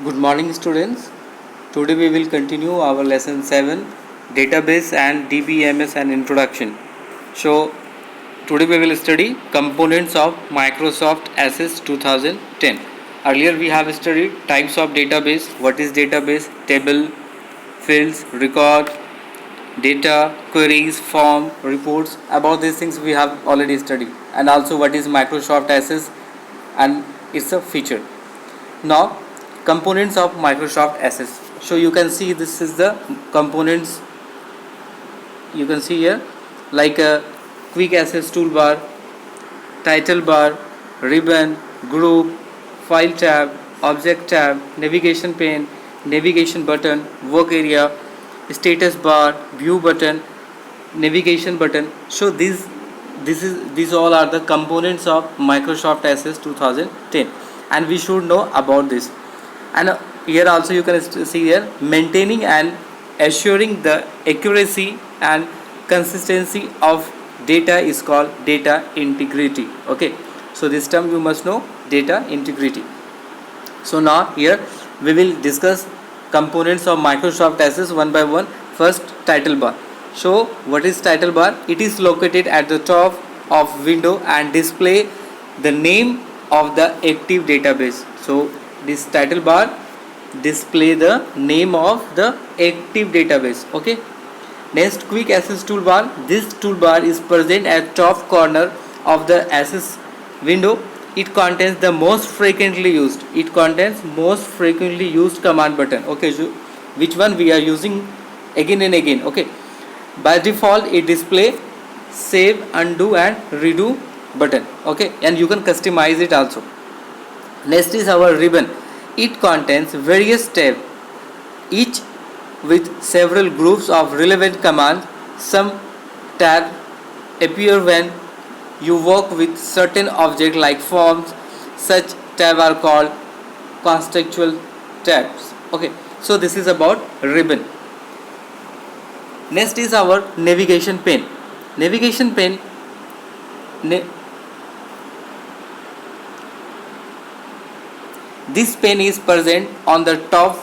Good morning, students. Today we will continue our lesson 7, database and DBMS and introduction. So today we will study components of Microsoft Access 2010. Earlier we have studied types of database, what is database, table, fields, record, data, queries, form, reports. About these things we have already studied, and also what is Microsoft Access and its a feature. Now components of Microsoft Access. So you can see this is the components you can see here, like a quick access toolbar, title bar, ribbon, group, file tab, object tab, navigation pane, navigation button, work area, status bar, view button, navigation button. So these all are the components of Microsoft Access 2010, and we should know about this. And here also you can see here, maintaining and assuring the accuracy and consistency of data is called data integrity. Okay, so this term you must know, data integrity. So now here we will discuss components of Microsoft Access one by one. First, title bar. So what is title bar? It is located at the top of window and display the name of the active database. So this title bar display the name of the active database. Okay, next, quick access toolbar. This toolbar is present at top corner of the access window. It contains the most frequently used command button. Okay, so which one we are using again and again. Okay, by default it display save, undo and redo button. Okay, and you can customize it also. Next is our ribbon. It contains various tabs, each with several groups of relevant commands. Some tabs appear when you work with certain objects like forms. Such tabs are called contextual tabs. Okay, so this is about ribbon. Next is our navigation pane. Navigation pane this pane is present on the top,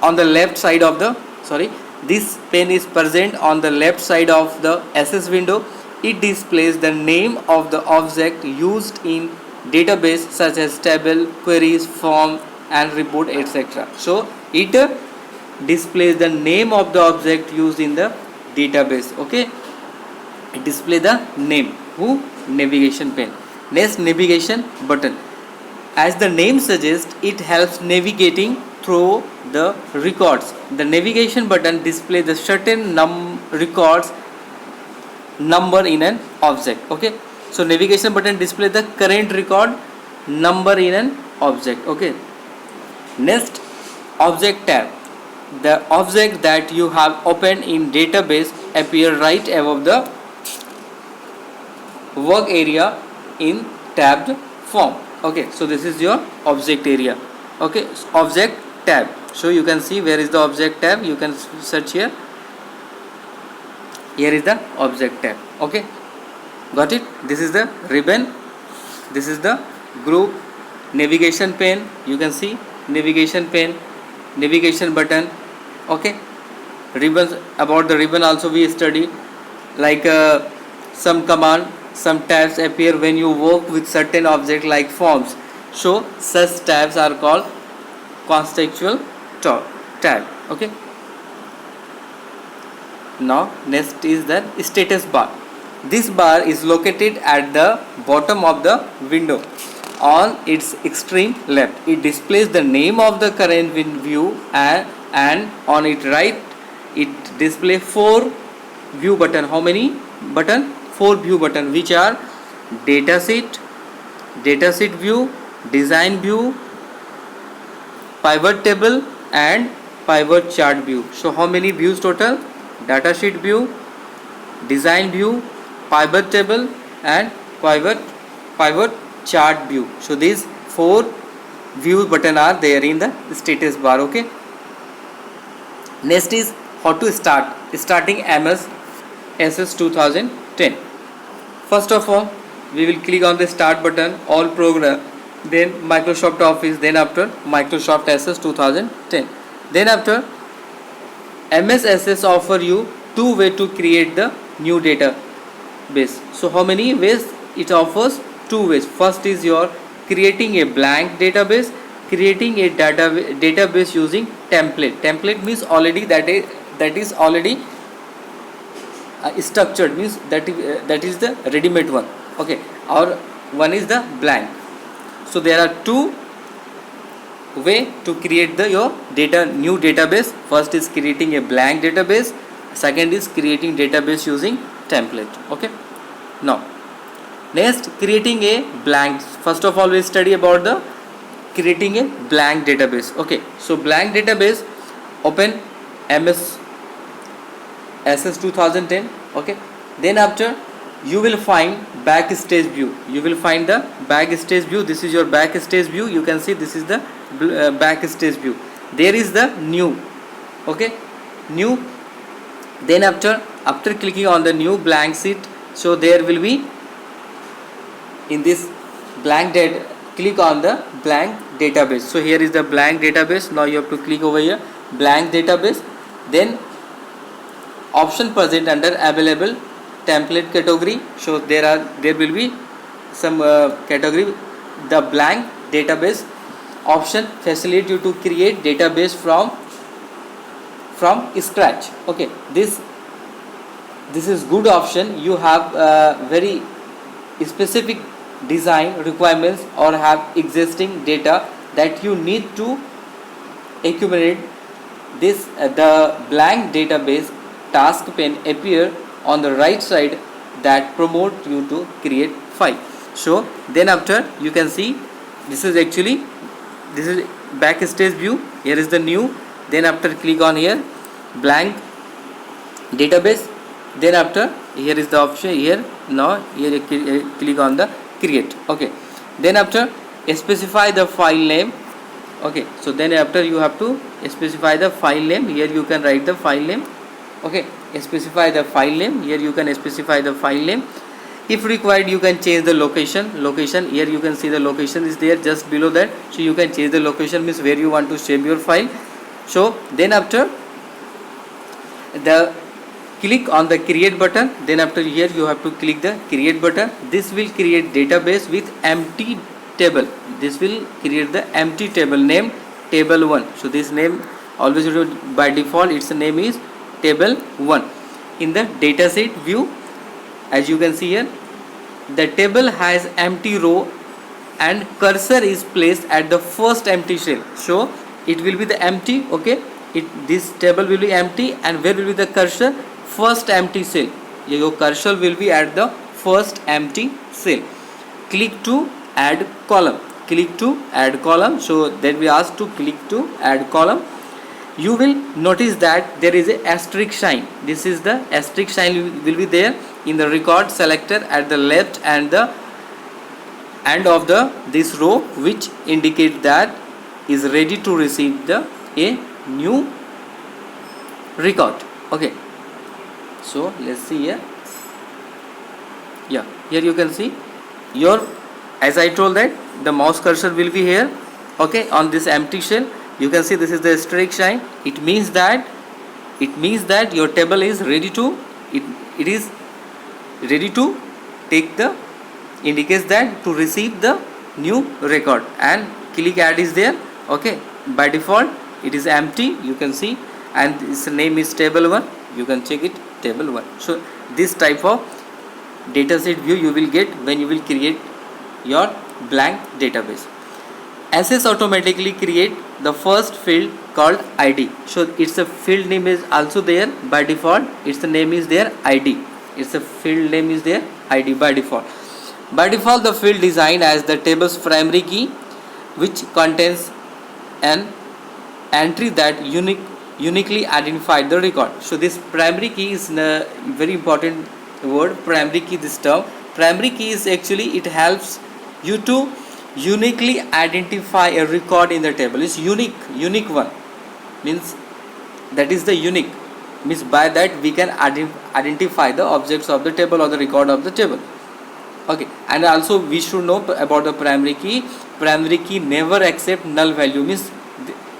on the left side of the this pane is present on the left side of the access window. It displays the name of the object used in database such as table, queries, form and report, etc. So it displays the name of the object used in the database. Okay, it displays the name. Who? Navigation pane. Next, navigation button. As the name suggests, it helps navigating through the records. The navigation button displays the certain records number in an object. Okay, so navigation button displays the current record number in an object. Okay, next, object tab. The object that you have opened in database appear right above the work area in tabbed form. Okay, so this is your object area. Okay, object tab. So you can see where is the object tab. You can search here. Here is the object tab. Okay, got it. This is the ribbon. This is the group. Navigation pane. You can see navigation pane, navigation button. Okay, ribbons. About the ribbon also we study, like some command, some tabs appear when you work with certain object like forms. So such tabs are called contextual tab. Okay, now next is the status bar. This bar is located at the bottom of the window on its extreme left. It displays the name of the current view, and on its right it displays 4 view button. How many button? 4 view button, which are datasheet view, design view, pivot table and pivot chart view. So how many views total? Datasheet view, design view, pivot table and pivot chart view. So these 4 view button are there in the status bar. Okay, next is how to starting MS Access 2010. First of all, we will click on the start button. All then Microsoft Office, then after Microsoft Access 2010. Then after MS Access offer you two way to create the new database. So how many ways it offers? Two ways. First is your creating a blank database, creating a database using template. Template means already that is already structured, means that is the ready-made one. Okay, or one is the blank. So there are two way to create the your new database. First is creating a blank database, second is creating database using template. Okay, now next, creating a blank. First of all, we study about the creating a blank database. Okay, so blank database, open MS Access 2010. Okay, then after you will find backstage view. You will find the backstage view. This is your backstage view. You can see this is the backstage view. There is the new. Okay, new. Then after clicking on the new blank sheet, so there will be in this blank data, click on the blank database. So here is the blank database. Now you have to click over here blank database. Then option present under available template category. So there will be some category. The blank database option facilitate you to create database from scratch. Okay, this is good option. You have very specific design requirements or have existing data that you need to accumulate. This the blank database task pane appear on the right side that promote you to create file. So then after you can see this is backstage view. Here is the new. Then after click on here blank database. Then after here is the option here. Now here you click on the create. Okay, then after specify the file name. Okay, so then after you have to specify the file name. Here you can write the file name. Okay, specify the file name. Here you can specify the file name. If required, you can change the location. Here you can see the location is there just below that. So you can change the location, means where you want to save your file. So then after the click on the create button. Then after here you have to click the create button. This will create database with empty table. This will create the empty table named table 1. So this name always by default its name is table 1. In the dataset view, as you can see here, the table has empty row and cursor is placed at the first empty cell. So it will be the empty. Okay, this table will be empty, and where will be the cursor? First empty cell. Your cursor will be at the first empty cell. Click to add column. Click to add column. So then we ask to click to add column. You will notice that there is a asterisk sign. This is the asterisk sign will be there in the record selector at the left and the end of this row, which indicate that is ready to receive a new record. Okay, so let's see here. Yeah, here you can see your, as I told that the mouse cursor will be here. Okay, on this empty cell you can see this is the asterisk sign. It means that your table is ready to it is ready to take the, indicates that to receive the new record, and click add is there. Okay, by default it is empty, you can see, and its name is table 1. You can check it, table 1. So this type of dataset view you will get when you will create your blank database. Access automatically create the first field called ID. So its a field name is also there by default. Its name is there ID. Its a field name is there ID by default. By default, the field designed as the table's primary key, which contains an entry that uniquely identified the record. So this primary key is a very important word. Primary key, this term. Primary key is actually, it helps you to uniquely identify a record in the table. It's unique one, means that is the unique, means by that we can identify the objects of the table or the record of the table. Okay, and also we should know about the primary key. primary key never accept null value, means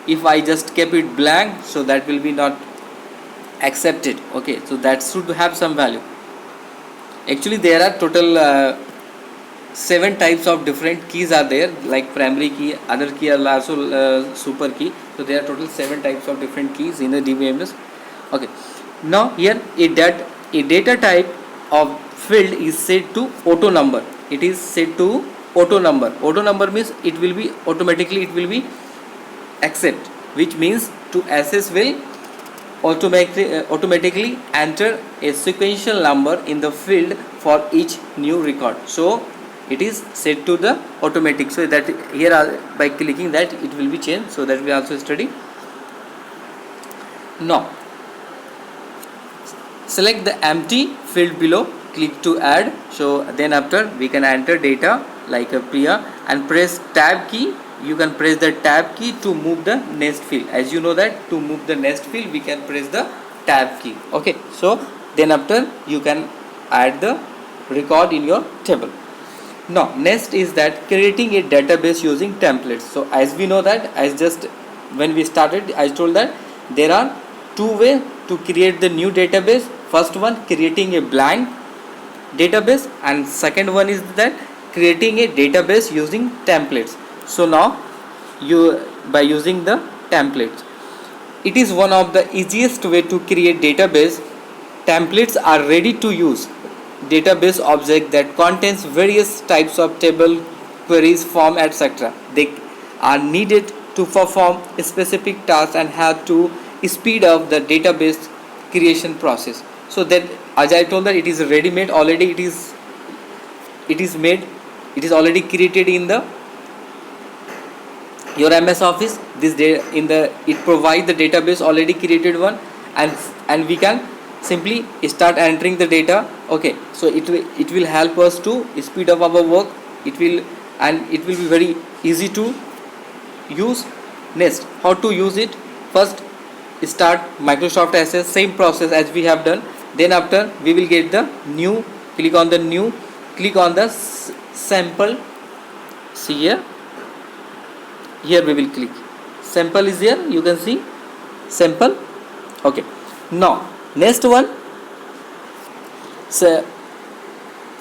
if I just kept it blank, so that will be not accepted. Okay, so that should have some value. Actually there are total 7 types of different keys are there, like primary key, other key are also super key. So there are total 7 types of different keys in the DBMS. Okay, now here a data type of field is set to auto number. It is set to auto number. Auto number means it will be automatically accept, which means to access will automatically enter a sequential number in the field for each new record. So it is set to the automatic, so that here by clicking that it will be changed. So that we also study. Now select the empty field below, click to add. So then after we can enter data like a Priya and press tab key. You can press the tab key to move the next field. As you know that to move the next field we can press the tab key. Okay, so then after you can add the record in your table. Now next is that creating a database using templates. So as we know that, as just when we started I told that there are 2 ways to create the new database. First one, creating a blank database, and second one is that creating a database using templates. So now by using the templates, it is one of the easiest way to create database. Templates are ready to use database object that contains various types of table, queries, form, etc. They are needed to perform a specific task and have to speed up the database creation process. So that, as I told that it is ready made already, it is already created in the your MS Office. This day it provides the database already created one, and we can simply start entering the data. Okay, so it will help us to speed up our work. It will be very easy to use. Next, how to use it? First, start Microsoft Access, same process as we have done. Then after we will get the new, click on the new, click on the sample. See here we will click sample is here, you can see sample. Okay, now next one, so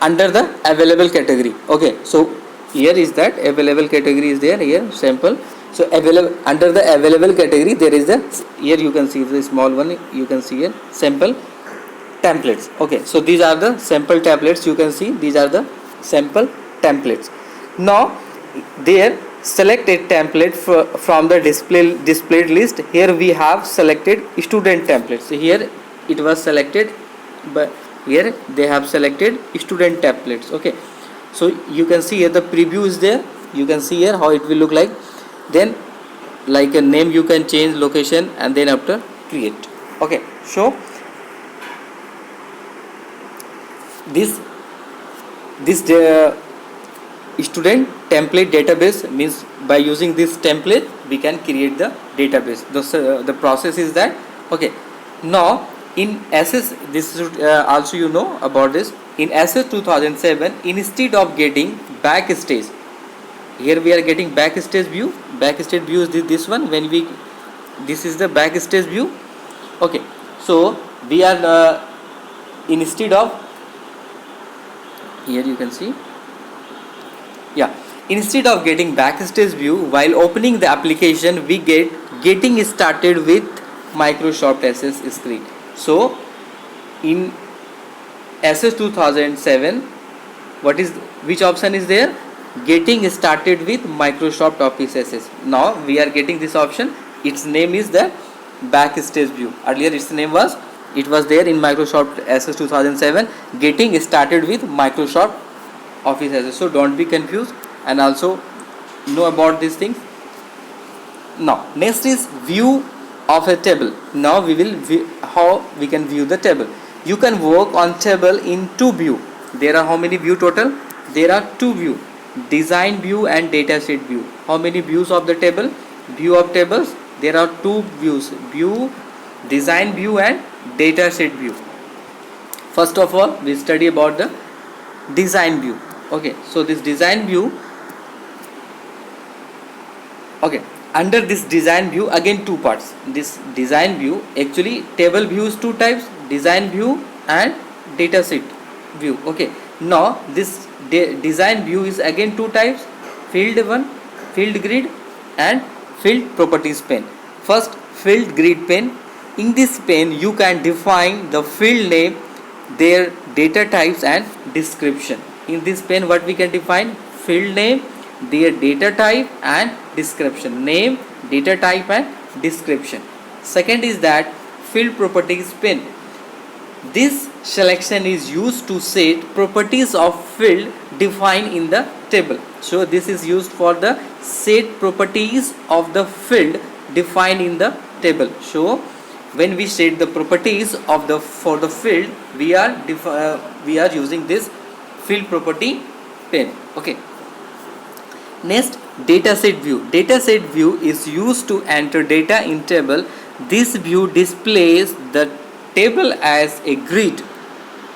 under the available category. Okay, so here is that available category is there here, sample. So available, under the available category there is the, here you can see the small one, you can see here sample templates. Okay, so these are the sample templates, you can see these are the sample templates. Now there, select a template from the displayed list. Here we have selected student templates. So here it was selected, but here they have selected student templates. Okay, so you can see here the preview is there, you can see here how it will look like. Then like a name you can change, location, and then after create. Okay, so this student template database means by using this template we can create the database. The process is that. Okay, now in SS, this is also you know about this. In SS 2007, instead of getting backstage, here we are getting backstage view. Backstage view is this one. When we, this is the backstage view. Okay, so we are instead of, here you can see, yeah, instead of getting backstage view while opening the application, we getting started with Microsoft Access screen. So in SS 2007, which option is there? Getting started with Microsoft Office Access. Now we are getting this option. Its name is the backstage view. Earlier its name was, it was there in Microsoft Access 2007, getting started with Microsoft Office Access. So don't be confused, and also know about these things. Now next is view of a table. Now we will how we can view the table. You can work on table in 2 view. There are how many view total? There are 2 view, design view and dataset view. How many views of the table? View of tables, there are 2 views, view, design view and dataset view. First of all we study about the design view. Okay, so this design view, Okay, under this design view, again two parts. This design view, actually table view is two types, design view and data sheet view. Okay, now this design view is again two types, field one, field grid and field properties pane. First, field grid pane. In this pane you can define the field name, their data types and description. In this pane what we can define? Field name, their data type and description. Name, data type and description. Second is that field properties pane. This selection is used to set properties of field defined in the table. So this is used for the set properties of the field defined in the table. So when we set the properties of the for the field, we are using this field property pane. Okay. Next, data set view. Data set view is used to enter data in table. This view displays the table as a grid.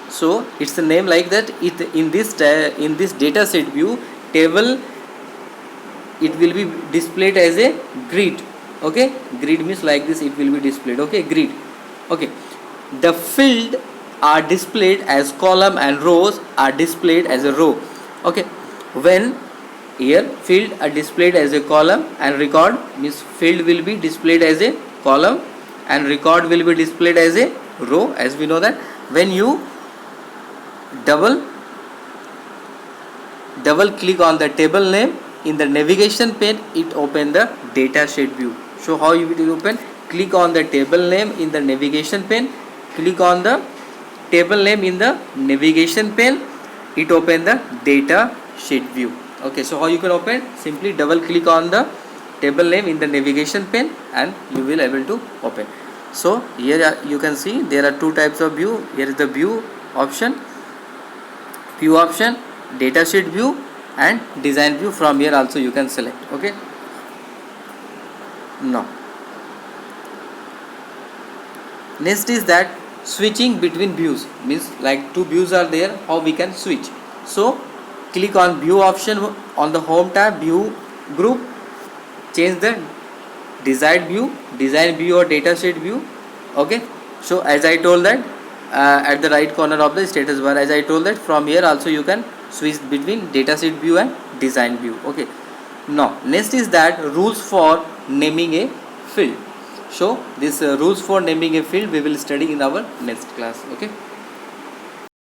So it's the name like that. In this data set view, table it will be displayed as a grid. Okay, grid means like this, it will be displayed. Okay, grid. Okay, the field are displayed as column and rows are displayed as a row. Okay, when here field are displayed as a column and record means field will be displayed as a column and record will be displayed as a row, as we know that. When you double click on the table name in the navigation pane, it open the data sheet view. So how you will open? Click on the table name in the navigation pane, click on the table name in the navigation pane, it open the data sheet view. Okay, so how you can open? Simply double click on the table name in the navigation pane and you will able to open. So here you can see there are two types of view. Here is the view option, data sheet view and design view. From here also you can select. Okay, now next is that switching between views, means like two views are there, how we can switch. So click on view option on the home tab, view group, change the desired view, design view or data sheet view. Okay, so as I told that at the right corner of the status bar, as I told that from here also you can switch between data sheet view and design view. Okay, now next is that rules for naming a field. So this rules for naming a field we will study in our next class. Okay.